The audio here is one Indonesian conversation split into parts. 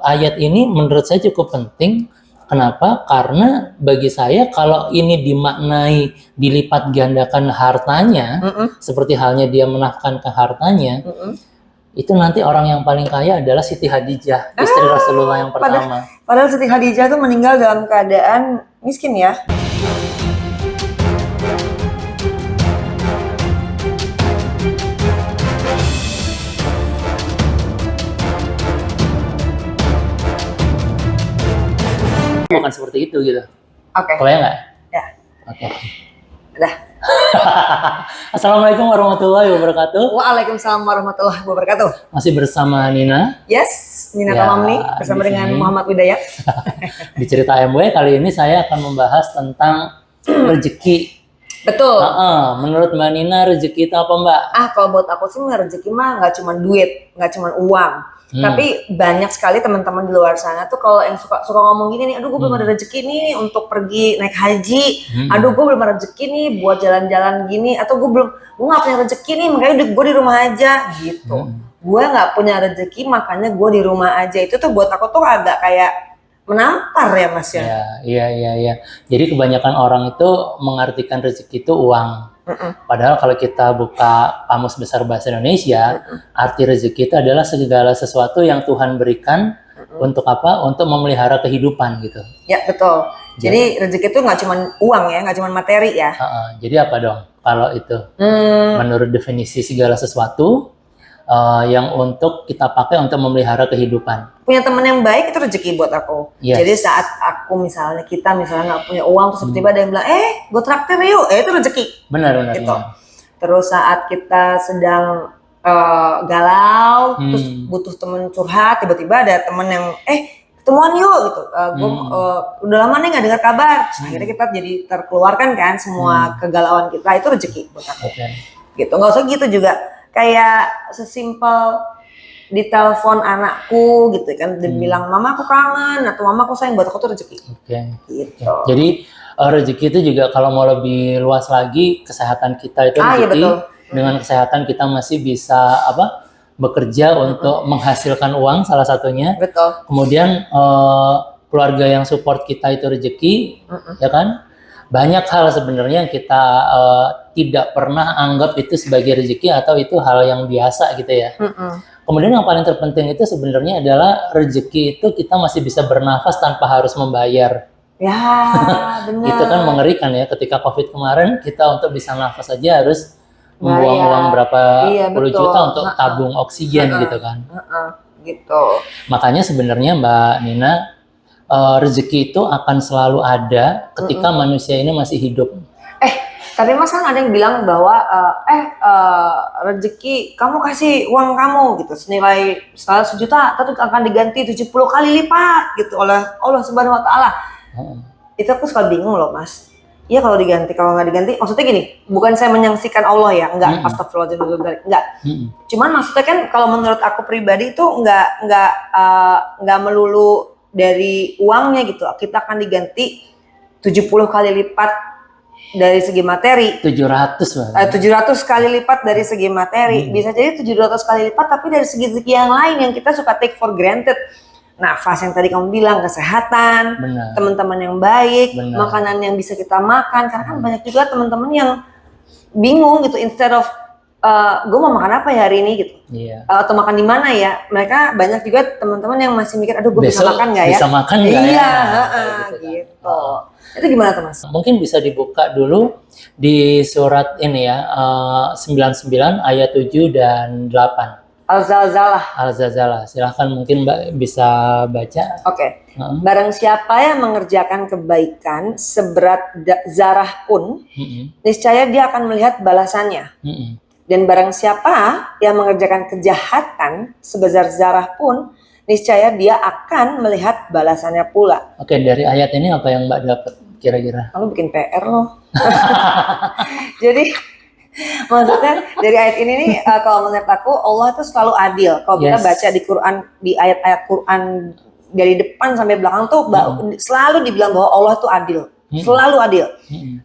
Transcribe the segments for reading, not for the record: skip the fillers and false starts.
ayat ini menurut saya cukup penting. Kenapa? Karena bagi saya kalau ini dimaknai dilipat gandakan hartanya, seperti halnya dia menafkahkan hartanya, itu nanti orang yang paling kaya adalah Siti Khadijah, istri Rasulullah yang pertama. Padahal Siti Khadijah tuh meninggal dalam keadaan miskin ya. Bukan seperti itu gitu. Oke. Kebayang nggak? Ya. Oke. Udah. Assalamualaikum warahmatullahi wabarakatuh. Waalaikumsalam warahmatullahi wabarakatuh. Masih bersama Nina. Yes, Nina Ya, Tamamni bersama di dengan sini. Muhammad Widayat. Di cerita MW kali ini saya akan membahas tentang rezeki. Betul. Menurut Mbak Nina rezeki itu apa, Mbak? Kalau buat aku sih rezeki mah nggak cuma duit, nggak cuma uang. Tapi banyak sekali teman-teman di luar sana tuh kalau yang suka ngomong gini nih, aduh gue belum ada rezeki nih untuk pergi naik haji, aduh gue belum ada rezeki nih buat jalan-jalan gini, atau gue nggak punya rezeki nih makanya gue di rumah aja gitu. Gue nggak punya rezeki makanya gue di rumah aja, itu tuh buat aku tuh agak kayak menampar ya Mas ya. Iya. Jadi kebanyakan orang itu mengartikan rezeki itu uang. Padahal kalau kita buka Kamus Besar Bahasa Indonesia, arti rezeki itu adalah segala sesuatu yang Tuhan berikan untuk apa? Untuk memelihara kehidupan gitu. Ya betul. Jadi rezeki itu nggak cuma uang ya, nggak cuma materi ya. Jadi apa dong kalau itu? Menurut definisi segala sesuatu yang untuk kita pakai untuk memelihara kehidupan. Punya teman yang baik itu rezeki buat aku. Yes. Jadi saat kita misalnya nggak punya uang, terus tiba-tiba ada yang bilang, gue traktir yuk, itu rezeki. Benar. Gitu. Terus saat kita sedang galau, terus butuh teman curhat, tiba-tiba ada teman yang, ketemuan yuk gitu. Udah lama nih nggak dengar kabar. Terus akhirnya kita jadi terkeluarkan kan semua kegalauan kita, itu rezeki buat aku. Gitu. Nggak usah gitu juga. Kayak sesimpel ditelepon anakku gitu kan, dia bilang mama aku kangen atau mama aku sayang, buat aku tuh rezeki. Gitu. Jadi rezeki itu juga kalau mau lebih luas lagi, kesehatan kita itu rezeki. Iya, betul. Dengan kesehatan kita masih bisa bekerja untuk menghasilkan uang salah satunya. Betul. Kemudian keluarga yang support kita itu rezeki, ya kan? Banyak hal sebenarnya yang kita tidak pernah anggap itu sebagai rezeki atau itu hal yang biasa gitu ya. Kemudian yang paling terpenting itu sebenarnya adalah rezeki itu kita masih bisa bernafas tanpa harus membayar. Ya, benar. Itu kan mengerikan ya, ketika COVID kemarin kita untuk bisa nafas saja harus membuang uang berapa puluh juta untuk tabung oksigen gitu kan. Gitu. Makanya sebenarnya Mbak Nina, rezeki itu akan selalu ada ketika manusia ini masih hidup. Tapi Mas kan ada yang bilang bahwa rezeki kamu kasih uang kamu gitu senilai 100 juta tapi akan diganti 70 kali lipat gitu oleh Allah Subhanahu wa taala. Itu aku suka bingung loh Mas. Iya kalau diganti, kalau nggak diganti maksudnya gini, bukan saya menyaksikan Allah ya, enggak, astagfirullahaladzim, enggak. Cuman maksudnya kan kalau menurut aku pribadi itu enggak melulu dari uangnya gitu. Kita akan diganti 70 kali lipat dari segi materi. 700 kali lipat dari segi materi. Bisa jadi 700 kali lipat tapi dari segi yang lain yang kita suka take for granted. Nafas yang tadi kamu bilang, kesehatan, teman-teman yang baik, makanan yang bisa kita makan. Karena kan banyak juga teman-teman yang bingung gitu, instead of gue mau makan apa ya hari ini gitu, atau makan di mana ya. Mereka banyak juga teman-teman yang masih mikir, aduh gue bisa makan nggak ya? Bisa makan nggak ya? Gitu. Itu gimana tuh Mas? Mungkin bisa dibuka dulu di surat ini ya, 99 ayat 7 dan 8. Al-Zalzalah. Silahkan mungkin Mbak bisa baca. Oke. Barang siapa yang mengerjakan kebaikan seberat zarah pun, niscaya dia akan melihat balasannya. Dan barang siapa yang mengerjakan kejahatan sebesar zarah pun, niscaya dia akan melihat balasannya pula. Oke, dari ayat ini apa yang Mbak dapat kira-kira? Kamu bikin PR loh. Jadi maksudnya dari ayat ini nih, kalau menurut aku Allah itu selalu adil. Kalau kita baca di Quran, di ayat-ayat Quran dari depan sampai belakang tuh selalu dibilang bahwa Allah itu adil. Selalu adil.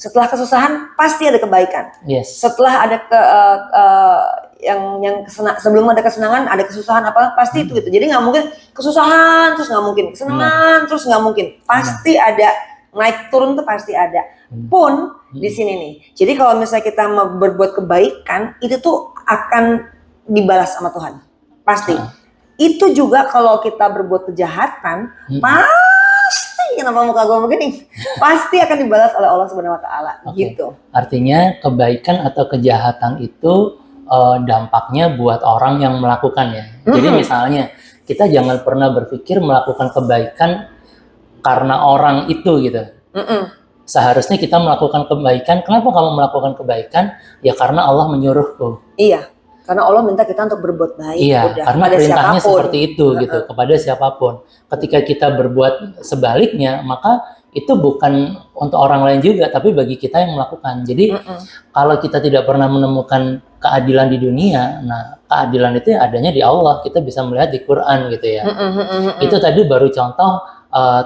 Setelah kesusahan pasti ada kebaikan. Setelah ada sebelum ada kesenangan ada kesusahan apa pasti itu gitu. Jadi nggak mungkin kesusahan terus nggak mungkin, kesenangan terus nggak mungkin. Pasti ada naik turun tuh pasti ada. Pun di sini nih. Jadi kalau misalnya kita mau berbuat kebaikan itu tuh akan dibalas sama Tuhan. Pasti. Itu juga kalau kita berbuat kejahatan, pasti kenapa muka gue begini? Pasti akan dibalas oleh Allah Subhanahu wa taala gitu. Artinya kebaikan atau kejahatan itu dampaknya buat orang yang melakukannya. Jadi misalnya kita jangan pernah berpikir melakukan kebaikan karena orang itu gitu. Seharusnya kita melakukan kebaikan. Kenapa kamu melakukan kebaikan? Ya karena Allah menyuruhku. Iya. Karena Allah minta kita untuk berbuat baik. Iya, udah, karena perintahnya seperti itu gitu, kepada siapapun. Ketika kita berbuat sebaliknya, maka itu bukan untuk orang lain juga, tapi bagi kita yang melakukan. Jadi kalau kita tidak pernah menemukan keadilan di dunia, nah keadilan itu adanya di Allah. Kita bisa melihat di Quran gitu ya. Itu tadi baru contoh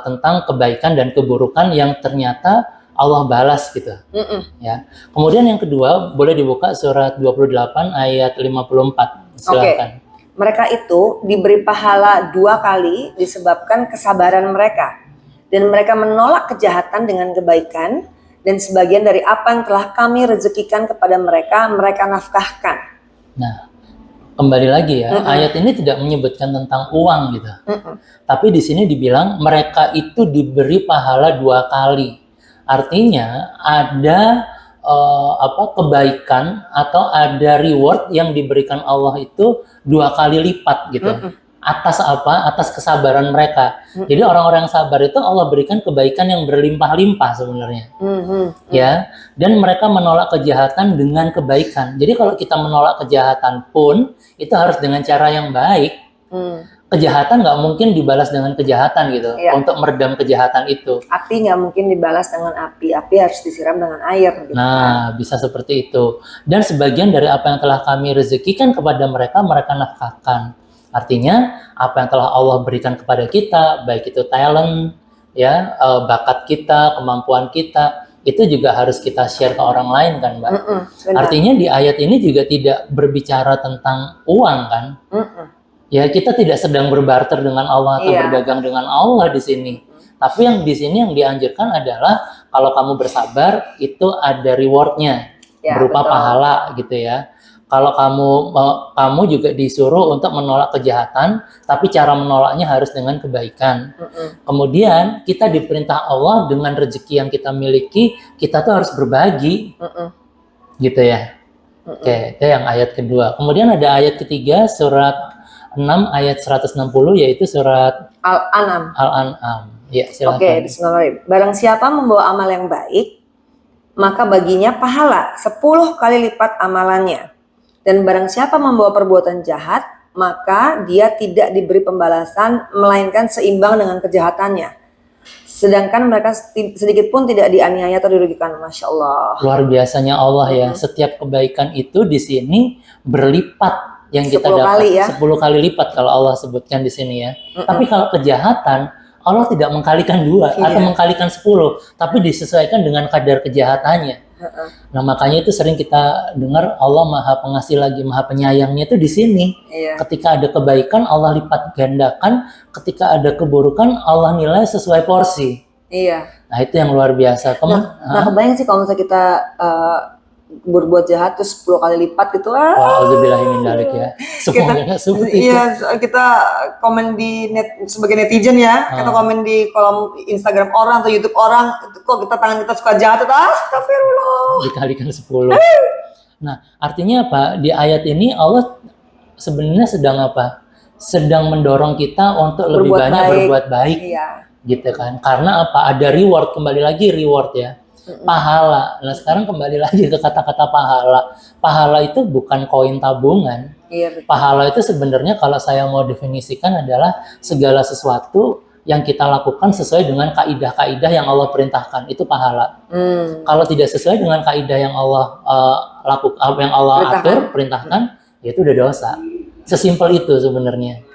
tentang kebaikan dan keburukan yang ternyata Allah balas gitu. Ya. Kemudian yang kedua, boleh dibuka surat 28 ayat 54. Silakan. Mereka itu diberi pahala 2 kali disebabkan kesabaran mereka. Dan mereka menolak kejahatan dengan kebaikan. Dan sebagian dari apa yang telah kami rezekikan kepada mereka, mereka nafkahkan. Nah, kembali lagi ya, ayat ini tidak menyebutkan tentang uang gitu. Tapi di sini dibilang mereka itu diberi pahala 2 kali. Artinya ada kebaikan atau ada reward yang diberikan Allah itu 2 kali lipat gitu. Atas apa? Atas kesabaran mereka. Jadi orang-orang yang sabar itu Allah berikan kebaikan yang berlimpah-limpah sebenarnya. Ya, dan mereka menolak kejahatan dengan kebaikan. Jadi kalau kita menolak kejahatan pun itu harus dengan cara yang baik. Kejahatan nggak mungkin dibalas dengan kejahatan gitu, untuk meredam kejahatan itu. Api nggak mungkin dibalas dengan api harus disiram dengan air. Gitu. Nah, bisa seperti itu. Dan sebagian dari apa yang telah kami rezekikan kepada mereka, mereka nafkahkan. Artinya, apa yang telah Allah berikan kepada kita, baik itu talent, ya, bakat kita, kemampuan kita, itu juga harus kita share ke orang lain kan, Mbak? Artinya di ayat ini juga tidak berbicara tentang uang kan? Ya, kita tidak sedang berbarter dengan Allah atau berdagang dengan Allah di sini. Tapi yang di sini yang dianjurkan adalah kalau kamu bersabar itu ada rewardnya berupa pahala gitu ya. Kalau kamu juga disuruh untuk menolak kejahatan, tapi cara menolaknya harus dengan kebaikan. Kemudian kita diperintah Allah dengan rezeki yang kita miliki, kita tuh harus berbagi, gitu ya. Oke, itu yang ayat kedua. Kemudian ada ayat ketiga surat 6 ayat 160 yaitu surat Al-An'am. Ya, silakan. Bismillahirrahmanirrahim. Barang siapa membawa amal yang baik, maka baginya pahala 10 kali lipat amalannya. Dan barang siapa membawa perbuatan jahat, maka dia tidak diberi pembalasan melainkan seimbang dengan kejahatannya. Sedangkan mereka sedikit pun tidak dianiaya atau dirugikan. Masya Allah. Luar biasanya Allah ya. Setiap kebaikan itu di sini berlipat. Yang kita dapat 10 kali lipat kalau Allah sebutkan di sini ya. Tapi kalau kejahatan, Allah tidak mengkalikan 2 atau mengkalikan 10, tapi disesuaikan dengan kadar kejahatannya. Nah, makanya itu sering kita dengar Allah Maha Pengasih lagi Maha Penyayangnya itu di sini. Ketika ada kebaikan Allah lipat gandakan, ketika ada keburukan Allah nilai sesuai porsi. Nah, itu yang luar biasa. Nah, kebayang sih kalau misalnya kita berbuat jahat terus 10 kali lipat gitu. Alhamdulillahirrahmanirrahim ya. Semuanya seperti itu. Iya, kita komen di sebagai netizen ya, kita komen di kolom Instagram orang atau YouTube orang, kok tangan kita suka jahat, astagfirullah. Dikalikan 10. Nah, artinya apa? Di ayat ini Allah sebenarnya sedang apa? Sedang mendorong kita untuk lebih banyak berbuat baik. Gitu kan. Karena apa? Ada reward, kembali lagi reward ya. Pahala. Nah, sekarang kembali lagi ke kata-kata pahala. Pahala itu bukan koin tabungan. Pahala itu sebenarnya kalau saya mau definisikan adalah segala sesuatu yang kita lakukan sesuai dengan kaidah-kaidah yang Allah perintahkan. Itu pahala. Kalau tidak sesuai dengan kaidah yang Allah perintahkan, ya itu udah dosa. Sesimpel itu sebenarnya.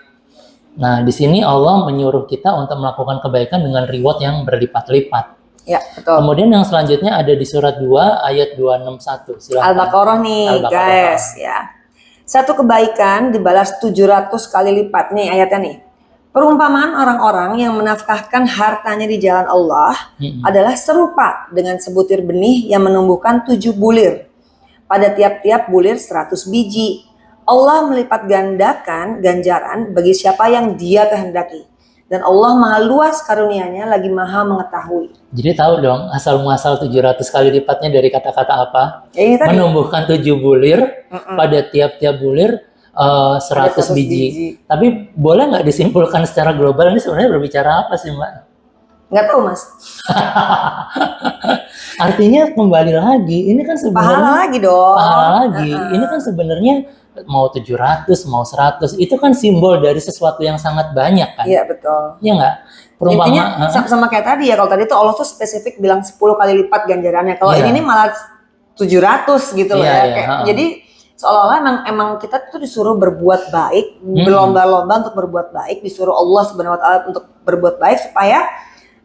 Nah, di sini Allah menyuruh kita untuk melakukan kebaikan dengan reward yang berlipat-lipat. Ya, betul. Kemudian yang selanjutnya ada di surat 2 ayat 261. Silakan. Al-Baqarah nih, guys ya. Satu kebaikan dibalas 700 kali lipat. Nih ayatnya nih. Perumpamaan orang-orang yang menafkahkan hartanya di jalan Allah adalah serupa dengan sebutir benih yang menumbuhkan 7 bulir. Pada tiap-tiap bulir 100 biji. Allah melipat gandakan ganjaran bagi siapa yang Dia kehendaki. Dan Allah maha luas karunia-Nya lagi maha mengetahui. Jadi tahu dong asal muasal 700 kali lipatnya dari kata-kata apa? Ya, ini tadi. Menumbuhkan 7 bulir, pada tiap-tiap bulir 100 biji. Tapi boleh nggak disimpulkan secara global ini sebenarnya berbicara apa sih, Mbak? Nggak tahu, Mas. Artinya kembali lagi, ini kan sebenarnya Pahala lagi dong. Pahala lagi. Ini kan sebenarnya mau 700, mau 100, itu kan simbol dari sesuatu yang sangat banyak kan? Iya, betul. Iya nggak? Intinya sama kayak tadi ya, kalau tadi tuh Allah tuh spesifik bilang 10 kali lipat ganjarannya. Kalau ini malah 700 gitu loh ya. Jadi seolah-olah emang kita tuh disuruh berbuat baik, berlomba-lomba untuk berbuat baik, disuruh Allah Subhanahu wa taala untuk berbuat baik supaya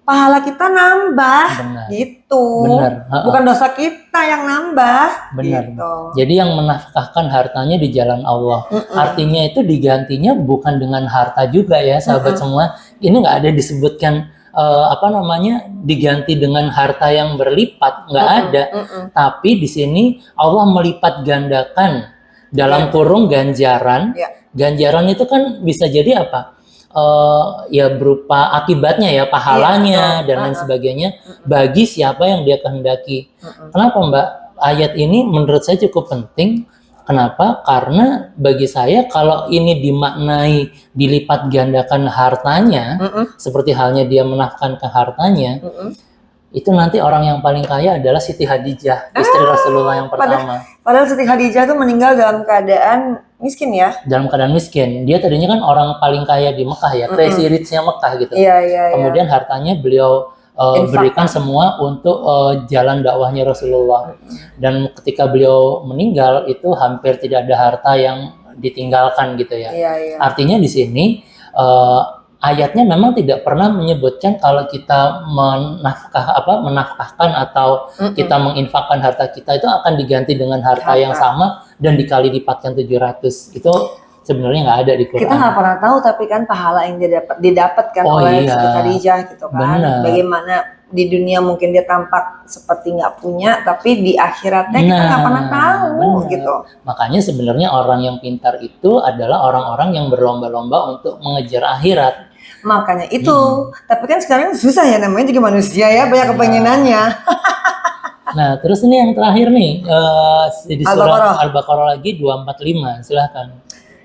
pahala kita nambah. Benar. Gitu. Benar. Bukan dosa kita yang nambah. Benar. Gitu. Jadi yang menafkahkan hartanya di jalan Allah. Artinya itu digantinya bukan dengan harta juga ya, sahabat semua. Ini nggak ada disebutkan diganti dengan harta yang berlipat, nggak ada. Tapi di sini Allah melipat gandakan dalam kurung ganjaran. Ganjaran itu kan bisa jadi apa? Ya berupa akibatnya ya, pahalanya dan lain sebagainya bagi siapa yang Dia kehendaki. Kenapa, Mbak? Ayat ini menurut saya cukup penting. Kenapa? Karena bagi saya kalau ini dimaknai dilipat gandakan hartanya, seperti halnya Dia menafkahkan ke hartanya, itu nanti orang yang paling kaya adalah Siti Khadijah, istri Rasulullah yang pertama. Padahal Siti Khadijah tuh meninggal dalam keadaan miskin ya? Dalam keadaan miskin. Dia tadinya kan orang paling kaya di Mekah ya, crazy rich-nya Mekah gitu. Kemudian hartanya beliau berikan semua untuk jalan dakwahnya Rasulullah. Dan ketika beliau meninggal itu hampir tidak ada harta yang ditinggalkan gitu ya. Artinya di sini ayatnya memang tidak pernah menyebutkan kalau kita menafkahkan atau kita menginfakkan harta kita itu akan diganti dengan harta yang sama dan dikali lipatkan 700. Itu sebenarnya nggak ada di Quran. Kita nggak pernah tahu tapi kan pahala yang didapatkan oleh Siti Khadijah gitu kan. Benar. Bagaimana di dunia mungkin dia tampak seperti nggak punya, tapi di akhiratnya kita nggak pernah tahu gitu. Makanya sebenarnya orang yang pintar itu adalah orang-orang yang berlomba-lomba untuk mengejar akhirat. Makanya itu. Tapi kan sekarang susah ya, namanya juga manusia ya, banyak kepengenannya. Nah, terus ini yang terakhir nih di surah Al-Baqarah lagi 245, silahkan.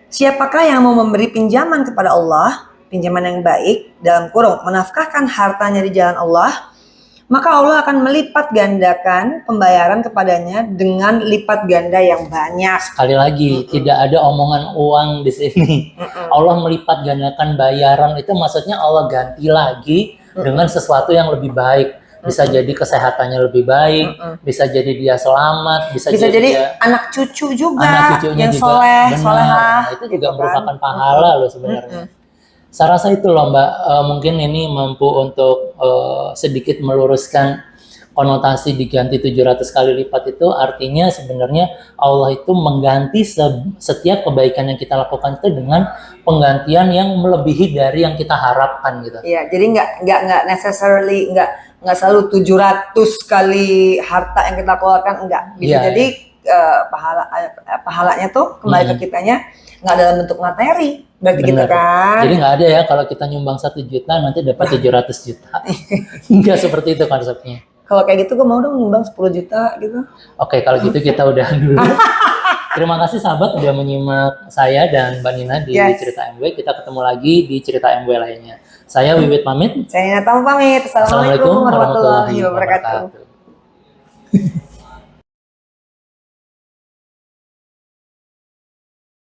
Siapakah yang mau memberi pinjaman kepada Allah, pinjaman yang baik, dalam kurung menafkahkan hartanya di jalan Allah, maka Allah akan melipat gandakan pembayaran kepadanya dengan lipat ganda yang banyak. Sekali lagi, tidak ada omongan uang di sini. Allah melipat gandakan bayaran itu maksudnya Allah ganti lagi dengan sesuatu yang lebih baik. Bisa jadi kesehatannya lebih baik, bisa jadi dia selamat, bisa jadi dia, anak cucu juga, anak cucunya yang juga solehah. Itu juga merupakan pahala loh sebenarnya. Saya rasa itu loh Mbak, mungkin ini mampu untuk sedikit meluruskan konotasi diganti 700 kali lipat itu. Artinya sebenarnya Allah itu mengganti setiap kebaikan yang kita lakukan itu dengan penggantian yang melebihi dari yang kita harapkan gitu. Iya, jadi nggak necessarily nggak selalu 700 kali harta yang kita keluarkan, enggak. Bisa jadi pahalanya tuh kembali ke kitanya nggak dalam bentuk materi. Berarti gitu kan. Jadi nggak ada ya kalau kita nyumbang 1 juta nanti dapat 700 juta. Enggak seperti itu konsepnya. Kalau kayak gitu gue mau dong nyumbang 10 juta gitu. Oke, kalau gitu kita udah dulu. Terima kasih sahabat udah menyimak saya dan Mbak Nina di Cerita MW. Kita ketemu lagi di Cerita MW lainnya. Saya Wiwit pamit. Saya Nina Tam pamit. Assalamualaikum warahmatullahi wabarakatuh.